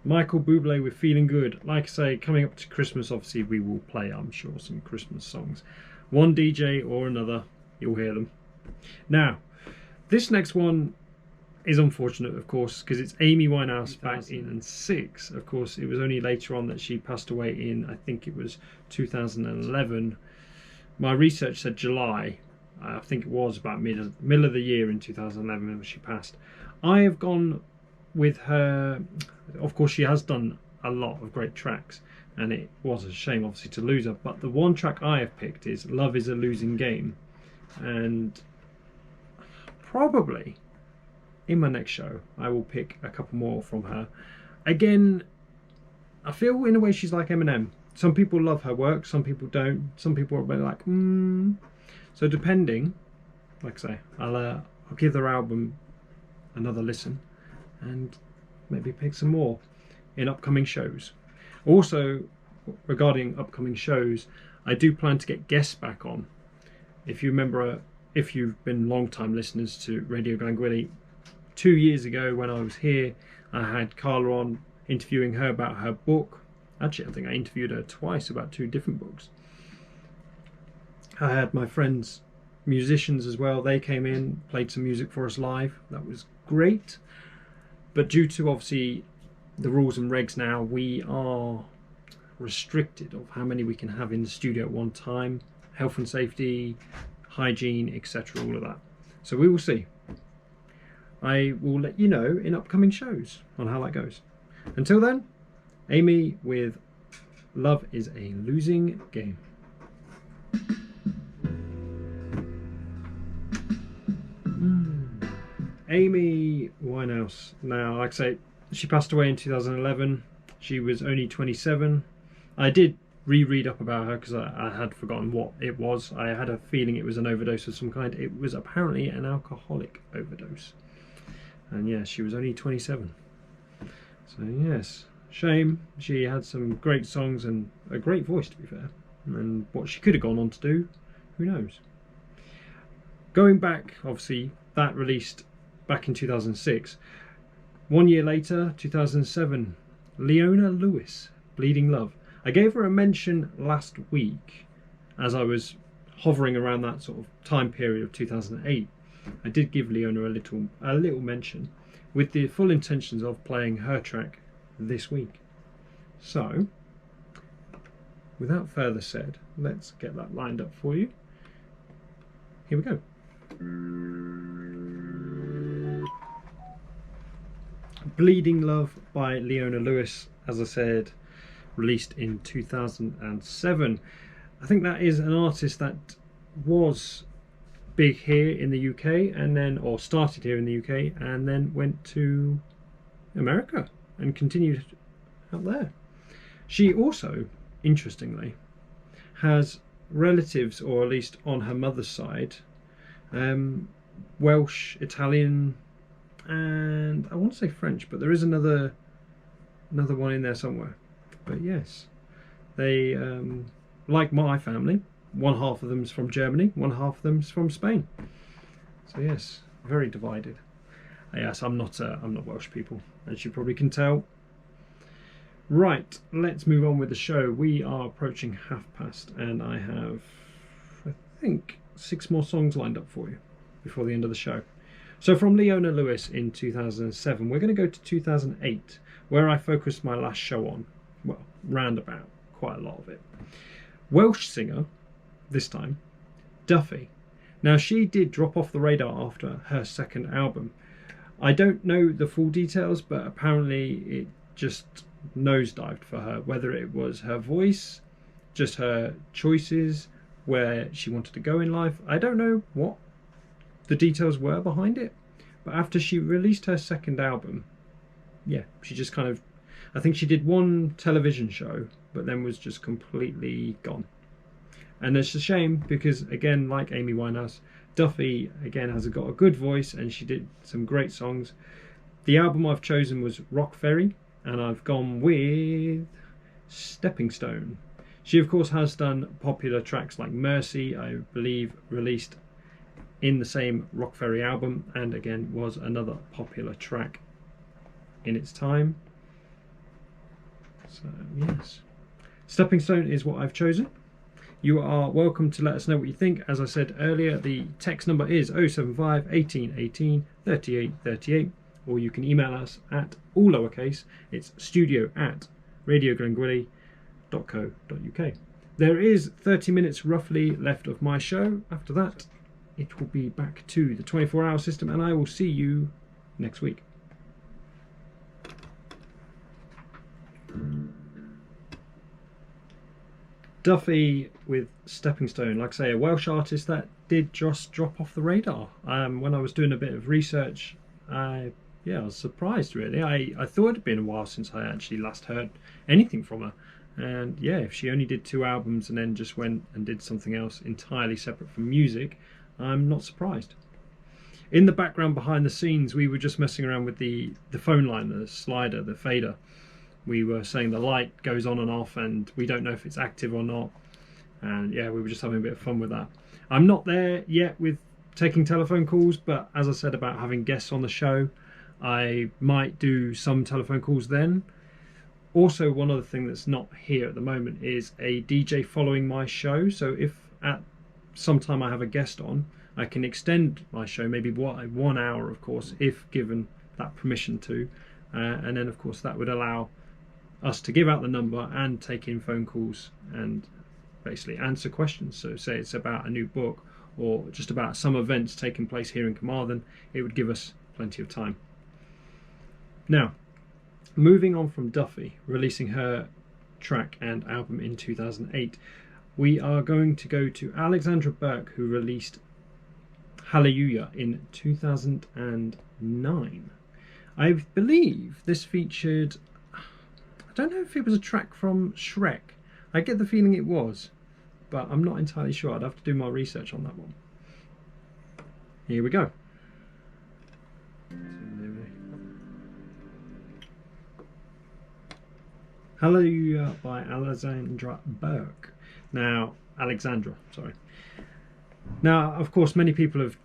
Michael Bublé with Feeling Good. Like I say, coming up to Christmas, obviously we will play, I'm sure, some Christmas songs. One DJ or another, you'll hear them. Now, this next one is unfortunate, of course, because it's Amy Winehouse back in 2006. Of course, it was only later on that she passed away in, I think it was 2011. My research said July. I think it was about middle of the year in 2011 when she passed. I have gone with her. Of course, she has done a lot of great tracks, and it was a shame, obviously, to lose her. But the one track I have picked is Love Is a Losing Game. And probably in my next show, I will pick a couple more from her. Again, I feel in a way she's like Eminem. Some people love her work, some people don't. Some people are like, So depending, like I say, I'll give their album another listen and maybe pick some more in upcoming shows. Also, regarding upcoming shows, I do plan to get guests back on. If you remember, if you've been long-time listeners to Radio Glangwili, 2 years ago when I was here, I had Carla on, interviewing her about her book. Actually, I think I interviewed her twice about 2 different books. I had my friends, musicians as well. They came in, played some music for us live. That was great. But due to obviously the rules and regs now, we are restricted of how many we can have in the studio at one time. Health and safety, hygiene, etc. All of that. So we will see. I will let you know in upcoming shows on how that goes. Until then, Amy with Love Is a Losing Game. Amy Winehouse. Now, like I say, she passed away in 2011. She was only 27. I did reread up about her because I had forgotten what it was. I had a feeling it was an overdose of some kind. It was apparently an alcoholic overdose. And yeah, she was only 27. So yes, shame. She had some great songs and a great voice, to be fair. And what she could have gone on to do, who knows. Going back, obviously, that released back in 2006. 1 year later, 2007, Leona Lewis, Bleeding Love. I gave her a mention last week as I was hovering around that sort of time period of 2008. I did give Leona a little mention with the full intentions of playing her track this week. So, without further said, let's get that lined up for you. Here we go. Bleeding Love by Leona Lewis, as I said, released in 2007. I think that is an artist that was big here in the UK and then, or started here in the UK and then went to America and continued out there. She also, interestingly, has relatives, or at least on her mother's side, Welsh, Italian, and I want to say French, but there is another one in there somewhere. But yes, they, like my family, one half of them's from Germany, one half of them's from Spain. So yes, very divided. Yes, I'm not Welsh, people, as you probably can tell. Right, let's move on with the show. We are approaching past, and I have, I think, 6 more songs lined up for you before the end of the show. So from Leona Lewis in 2007, we're going to go to 2008, where I focused my last show on, well, roundabout, quite a lot of it. Welsh singer, this time, Duffy. Now, she did drop off the radar after her second album. I don't know the full details, but apparently it just nosedived for her, whether it was her voice, just her choices, where she wanted to go in life. I don't know what the details were behind it, but after she released her second album, yeah, she just kind of, I think she did one television show, but then was just completely gone. And it's a shame because, again, like Amy Winehouse, Duffy, again, has got a good voice and she did some great songs. The album I've chosen was Rock Ferry, and I've gone with Stepping Stone. She, of course, has done popular tracks like Mercy, I believe, released in the same Rock Ferry album, and again was another popular track in its time. So yes, Stepping Stone is what I've chosen. You are welcome to let us know what you think. As I said earlier, the text number is 075 18 18 38 38, or you can email us at all lowercase. It's studio@radioglenguilly.co.uk. There is 30 minutes roughly left of my show. After that, it will be back to the 24-hour system, and I will see you next week. Duffy with Stepping Stone, like I say, a Welsh artist that did just drop off the radar. When I was doing a bit of research, I was surprised really. I thought it'd been a while since I actually last heard anything from her. And yeah, if she only did 2 albums and then just went and did something else entirely separate from music, I'm not surprised. In the background behind the scenes, we were just messing around with the phone line, the slider, the fader. We were saying the light goes on and off and we don't know if it's active or not. And yeah, we were just having a bit of fun with that. I'm not there yet with taking telephone calls, but as I said about having guests on the show, I might do some telephone calls then. Also, one other thing that's not here at the moment is a DJ following my show. So if at some time I have a guest on, I can extend my show, maybe 1 hour, of course, if given that permission to. And then, of course, that would allow us to give out the number and take in phone calls and basically answer questions. So say it's about a new book or just about some events taking place here in Carmarthen, it would give us plenty of time. Now, moving on from Duffy releasing her track and album in 2008, we are going to go to Alexzandra Burke, who released Hallelujah in 2009. I believe this featured, I don't know if it was a track from Shrek. I get the feeling it was, but I'm not entirely sure. I'd have to do my research on that one. Here we go. Hallelujah by Alexzandra Burke. Now, Alexandra, sorry. Now, of course, many people have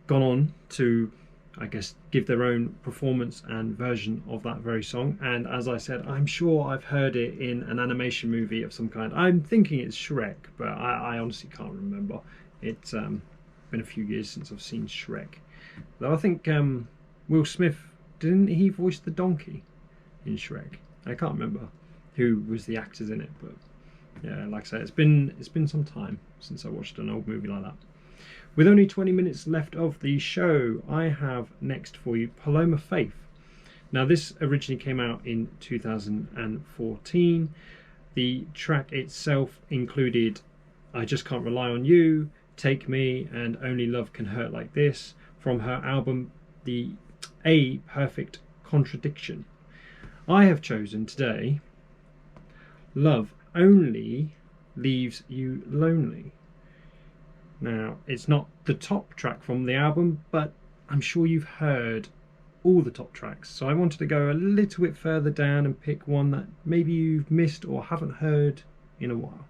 gone on to, I guess, give their own performance and version of that very song. And as I said, I'm sure I've heard it in an animation movie of some kind. I'm thinking it's Shrek, but I honestly can't remember. It's been a few years since I've seen Shrek. Though I think Will Smith, didn't he voice the donkey in Shrek? I can't remember who was the actors in it, but yeah, like I said, it's been some time since I watched an old movie like that. With only 20 minutes left of the show, I have next for you Paloma Faith. Now, this originally came out in 2014. The track itself included I Just Can't Rely on You, Take Me, and Only Love Can Hurt Like This, from her album A Perfect Contradiction. I have chosen today Love Only Leaves You Lonely. Now, it's not the top track from the album, but I'm sure you've heard all the top tracks. So I wanted to go a little bit further down and pick one that maybe you've missed or haven't heard in a while.